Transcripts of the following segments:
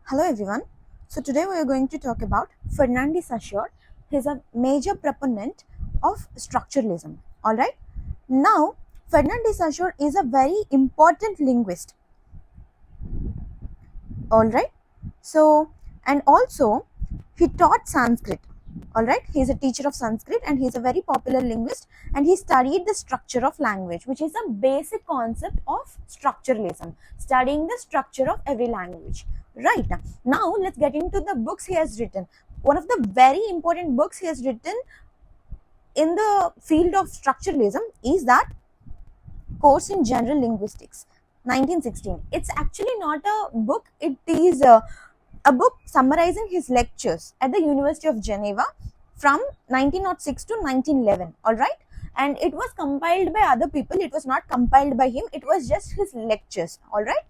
Hello everyone. So today we are going to talk about Ferdinand de Saussure. He is a major proponent of structuralism. Alright. Now Ferdinand de Saussure is a very important linguist. Alright. So and also he taught Sanskrit. Alright. He is a teacher of Sanskrit and he is a very popular linguist, and he studied the structure of language, which is a basic concept of structuralism, studying the structure of every language. Right. Now let's get into the books he has written. One of the very important books he has written in the field of structuralism is that Course in General Linguistics, 1916. It's actually not a book, it is a book summarizing his lectures at the University of Geneva from 1906 to 1911. Alright, and it was compiled by other people, it was not compiled by him, it was just his lectures. Alright.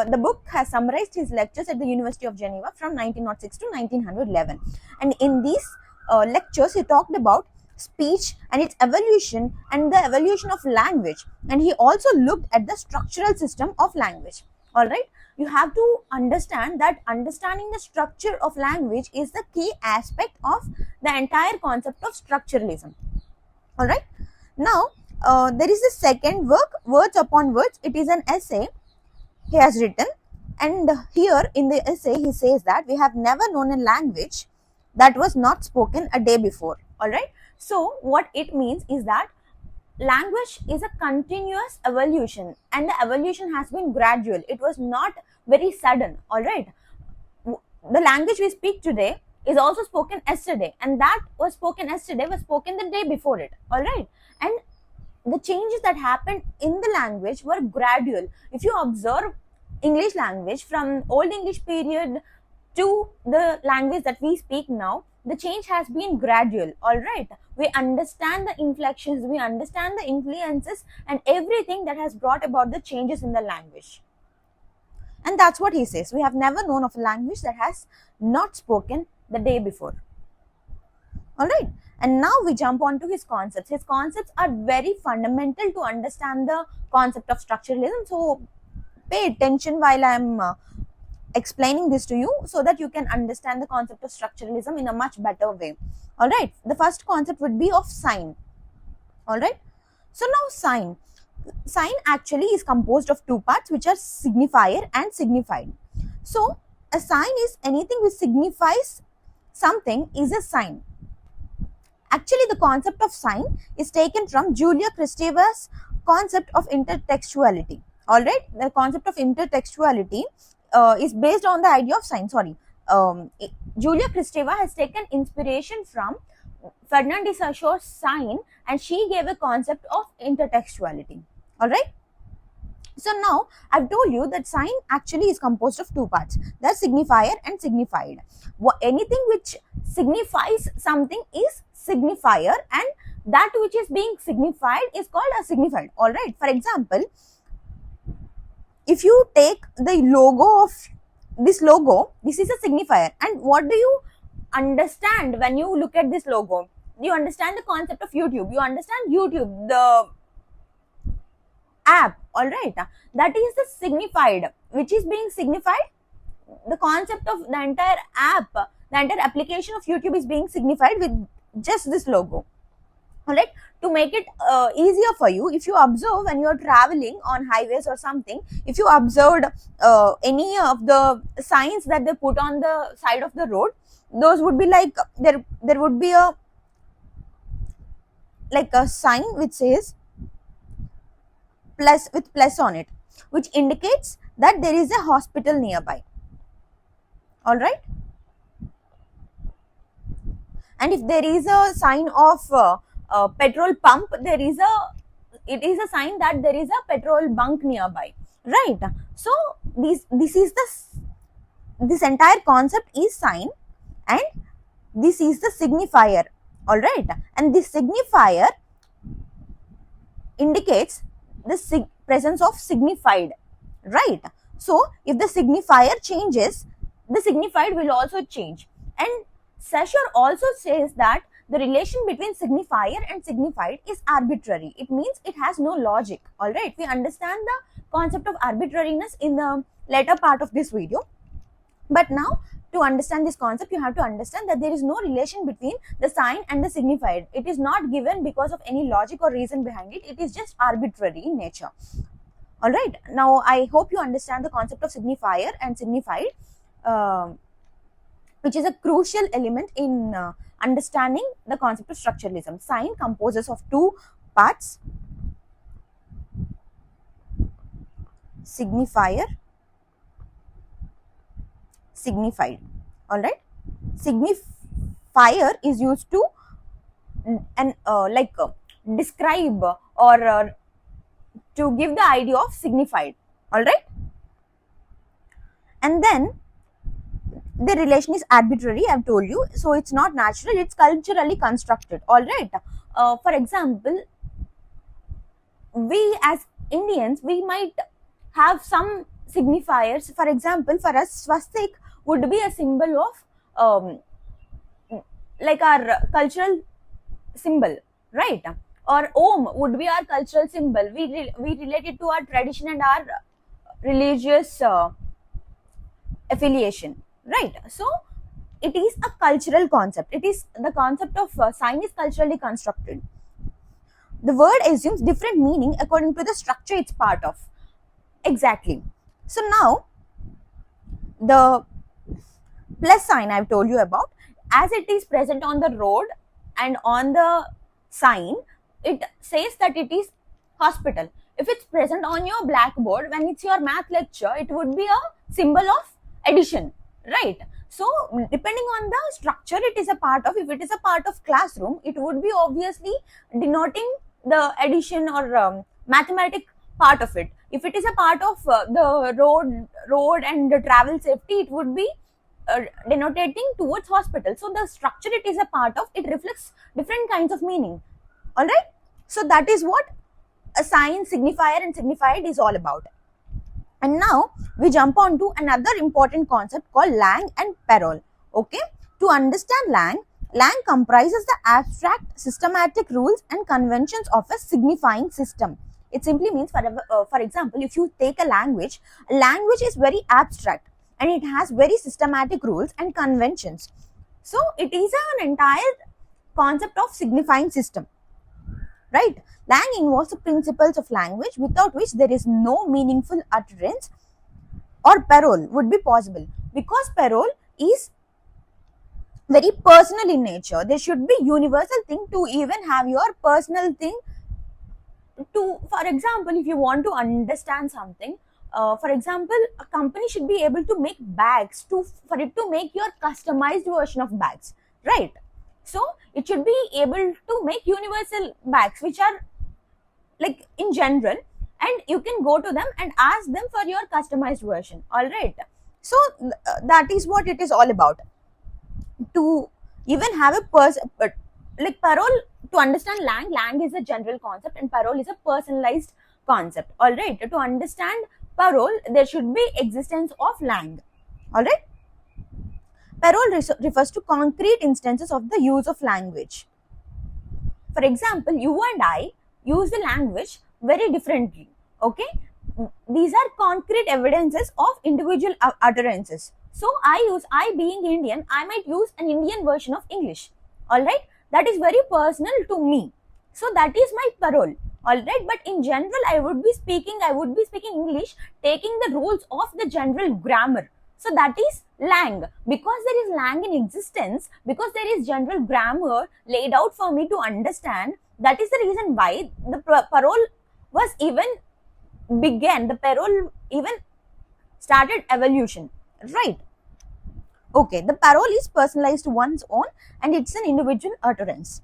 The book has summarized his lectures at the University of Geneva from 1906 to 1911, and in these lectures he talked about speech and its evolution and the evolution of language, and he also looked at the structural system of language. All right, you have to understand that understanding the structure of language is the key aspect of the entire concept of structuralism. All right, now there is the second work, Words Upon Words. It is an essay he has written, and here in the essay he says that we have never known a language that was not spoken a day before. All right, so what it means is that language is a continuous evolution, and the evolution has been gradual, it was not very sudden. All right, the language we speak today is also spoken yesterday, and that was spoken yesterday was spoken the day before it. All right, and the changes that happened in the language were gradual. If you observe English language from Old English period to the language that we speak now, the change has been gradual. All right, we understand the inflections, we understand the influences and everything that has brought about the changes in the language. And that's what he says, we have never known of a language that has not spoken the day before. All right, and now we jump on to his concepts. His concepts are very fundamental to understand the concept of structuralism, so pay attention while I'm explaining this to you so that you can understand the concept of structuralism in a much better way. All right, the first concept would be of sign. All right, so now sign actually is composed of two parts, which are signifier and signified. So a sign is anything which signifies something is a sign. Actually, the concept of sign is taken from Julia Kristeva's concept of intertextuality. All right, the concept of intertextuality is based on the idea of sign. Julia Kristeva has taken inspiration from Ferdinand de Saussure's sign, and she gave a concept of intertextuality. All right. So now I've told you that sign actually is composed of two parts. There's signifier and signified. Anything which signifies something is signifier, and that which is being signified is called a signified. All right. For example, if you take the logo of this logo, this is a signifier. And what do you understand when you look at this logo? You understand the concept of YouTube. You understand YouTube, the app. All right, that is the signified. Which is being signified? The concept of the entire app, the entire application of YouTube is being signified with just this logo. All right, to make it easier for you, if you observe when you are traveling on highways or something, if you observed any of the signs that they put on the side of the road, those would be like there would be a sign which says plus, with plus on it, which indicates that there is a hospital nearby. All right, and if there is a sign of petrol pump, it is a sign that there is a petrol bunk nearby, right? So this entire concept is sign, and this is the signifier. All right, and this signifier indicates the presence of signified, right? So if the signifier changes, the signified will also change. And Saussure also says that the relation between signifier and signified is arbitrary. It means it has no logic. All right, we understand the concept of arbitrariness in the later part of this video. But now, to understand this concept, you have to understand that there is no relation between the sign and the signified. It is not given because of any logic or reason behind it. It is just arbitrary in nature. All right. Now, I hope you understand the concept of signifier and signified, which is a crucial element in understanding the concept of structuralism. Sign composes of two parts: signifier, signified. All right. Signifier is used to describe or to give the idea of signified. All right. And then the relation is arbitrary, I've told you, so it's not natural, it's culturally constructed. All right. For example, we as Indians, we might have some signifiers. For example, for us, swastik would be a symbol of like our cultural symbol, right? Or Om would be our cultural symbol. We relate it to our tradition and our religious affiliation, right? So it is a cultural concept. It is the concept of sign is culturally constructed. The word assumes different meaning according to the structure it's part of. Exactly. So now the plus sign I've told you about, as it is present on the road and on the sign, it says that it is hospital. If it's present on your blackboard when it's your math lecture, it would be a symbol of addition, right? So depending on the structure it is a part of, if it is a part of classroom, it would be obviously denoting the addition or mathematic part of it. If it is a part of the road and the travel safety, it would be denotating towards hospital. So the structure it is a part of, it reflects different kinds of meaning. All right. So that is what a sign, signifier and signified is all about. And now we jump on to another important concept called Lang and Parole. Okay. To understand Lang comprises the abstract systematic rules and conventions of a signifying system. It simply means, for example, if you take a language is very abstract and it has very systematic rules and conventions. So it is an entire concept of signifying system, right? Lang involves the principles of language without which there is no meaningful utterance or parole would be possible, because parole is very personal in nature. There should be universal thing to even have your personal thing to, for example, if you want to understand something, for example, a company should be able to make bags for it to make your customized version of bags, right? So it should be able to make universal bags which are like in general, and you can go to them and ask them for your customized version. All right. So that is what it is all about. To even have a like parole, to understand Lang is a general concept and parole is a personalized concept. All right. To understand parole, there should be existence of Lang. All right. Parole refers to concrete instances of the use of language. For example, you and I use the language very differently. Okay. These are concrete evidences of individual utterances. So I being Indian, I might use an Indian version of English. All right. That is very personal to me. So that is my parole. All right. But in general, I would be speaking English, taking the rules of the general grammar. So that is Lang. Because there is Lang in existence, because there is general grammar laid out for me to understand, that is the reason why the parole was even began. The parole even started evolution, right? Okay, the parole is personalized to one's own and it's an individual utterance.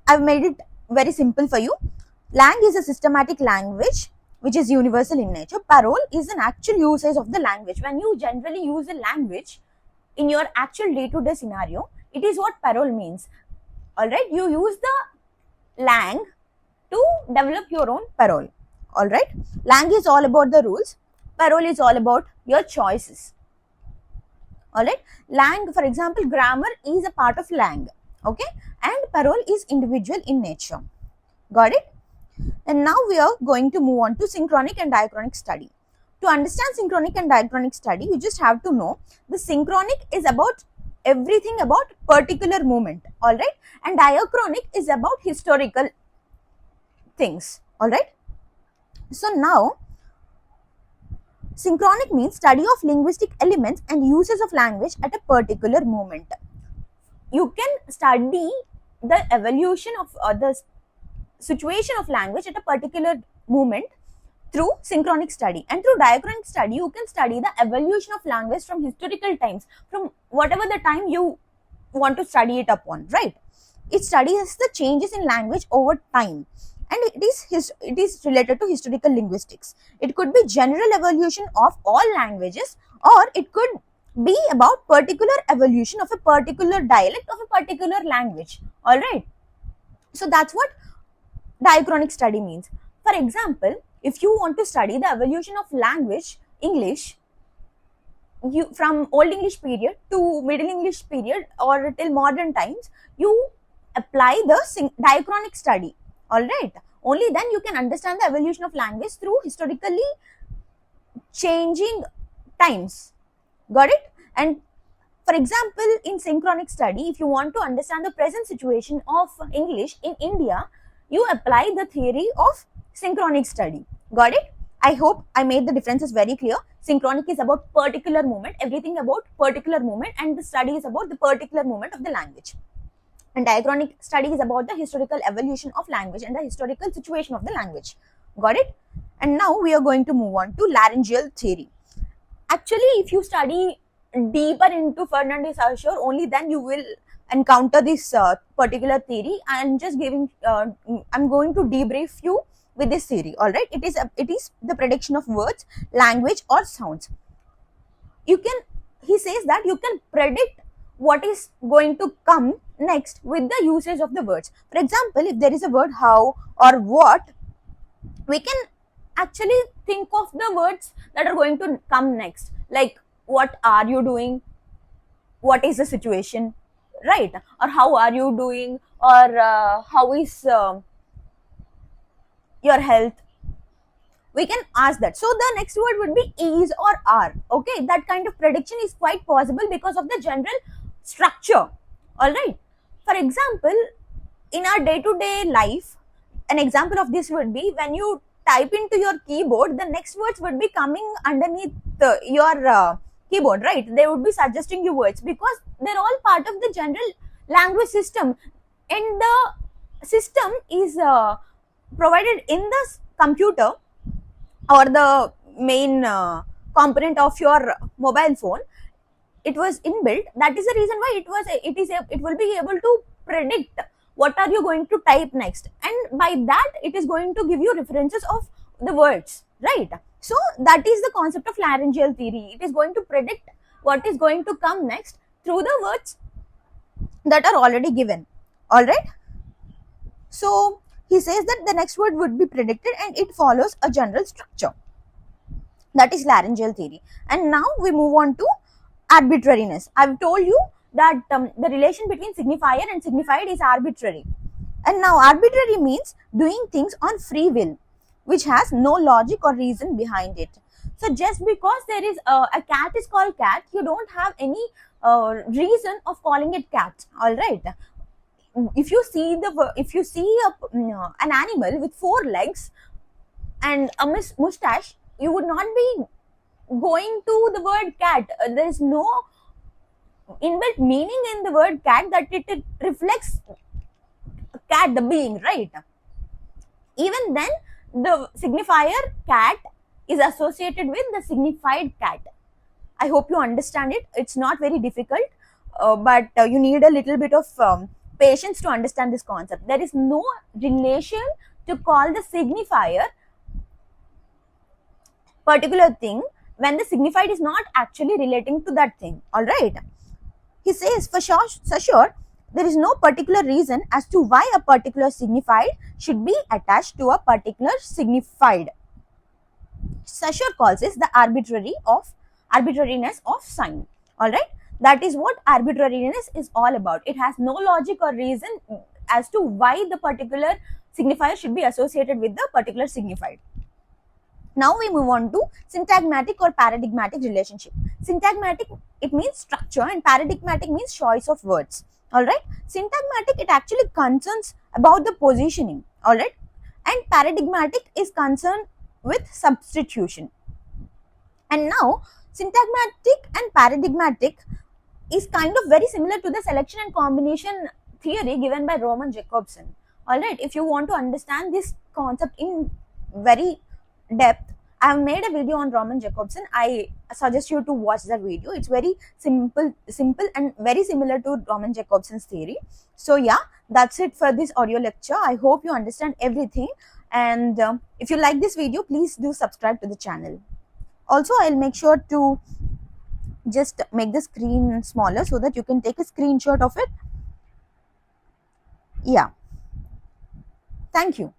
I've made it very simple for you. Lang is a systematic language which is universal in nature. Parole is an actual usage of the language. When you generally use a language in your actual day-to-day scenario, it is what parole means. All right, you use the Lang to develop your own parole. All right, Lang is all about the rules. Parole is all about your choices. All right, Lang, for example, grammar is a part of Lang. Okay, and parole is individual in nature. Got it? And now we are going to move on to synchronic and diachronic study. To understand synchronic and diachronic study, you just have to know the synchronic is about everything about particular movement, all right, and diachronic is about historical things, all right. So now synchronic means study of linguistic elements and uses of language at a particular moment. You can study the evolution of the situation of language at a particular moment through synchronic study, and through diachronic study you can study the evolution of language from historical times, from whatever the time you want to study it upon, right. It studies the changes in language over time, and it is related to historical linguistics. It could be general evolution of all languages, or it could be about particular evolution of a particular dialect of a particular language, all right. So that's what diachronic study means. For example, if you want to study the evolution of language English, you from Old English period to Middle English period or till modern times, you apply the diachronic study, all right. Only then you can understand the evolution of language through historically changing times, got it. And for example, in synchronic study, if you want to understand the present situation of English in India, you apply the theory of synchronic study, got it. I hope I made the differences very clear. Synchronic is about particular movement, everything about particular movement, and the study is about the particular movement of the language. And diachronic study is about the historical evolution of language and the historical situation of the language, got it. And now we are going to move on to laryngeal theory. Actually, if you study deeper into Ferdinand de Saussure, only then you will encounter this particular theory. I'm just giving I'm going to debrief you with this theory, all right. It is the prediction of words, language, or sounds. He says that you can predict what is going to come next with the usage of the words. For example, if there is a word how or what, we can actually think of the words that are going to come next, like what are you doing, what is the situation, right, or how are you doing, or how is your health. We can ask that. So the next word would be is or are, okay. That kind of prediction is quite possible because of the general structure, all right. For example, in our day-to-day life, an example of this would be when you type into your keyboard, the next words would be coming underneath your keyboard, right. They would be suggesting you words because they're all part of the general language system, and the system is provided in the computer or the main component of your mobile phone. It was inbuilt. That is the reason why it will be able to predict what are you going to type next, and by that it is going to give you references of the words, right. So that is the concept of laryngeal theory. It is going to predict what is going to come next through the words that are already given, all right. So he says that the next word would be predicted and it follows a general structure. That is laryngeal theory. And now we move on to arbitrariness. I've told you that the relation between signifier and signified is arbitrary. And now arbitrary means doing things on free will, which has no logic or reason behind it. So just because there is a cat is called cat, you don't have any reason of calling it cat, all right. If you see an animal with 4 legs and a mustache, you would not be going to the word cat. There is no inbuilt meaning in the word cat that it reflects cat, the being, right. Even then, the signifier cat is associated with the signified cat. I hope you understand it. It's not very difficult, but you need a little bit of patience to understand this concept. There is no relation to call the signifier particular thing when the signified is not actually relating to that thing, all right. He says for sure there is no particular reason as to why a particular signified should be attached to a particular signified. Saussure calls this the arbitrariness of sign, all right. That is what arbitrariness is all about. It has no logic or reason as to why the particular signifier should be associated with the particular signified. Now we move on to syntagmatic or paradigmatic relationship. Syntagmatic, it means structure, and paradigmatic means choice of words. All right. Syntagmatic, it actually concerns about the positioning. All right. And paradigmatic is concerned with substitution. And now syntagmatic and paradigmatic is kind of very similar to the selection and combination theory given by Roman Jakobson. All right. If you want to understand this concept in very depth, I have made a video on Roman Jakobson. I suggest you to watch that video. It's very simple and very similar to Roman Jakobson's theory. So yeah, that's it for this audio lecture. I hope you understand everything. And if you like this video, please do subscribe to the channel. Also, I'll make sure to just make the screen smaller so that you can take a screenshot of it. Yeah. Thank you.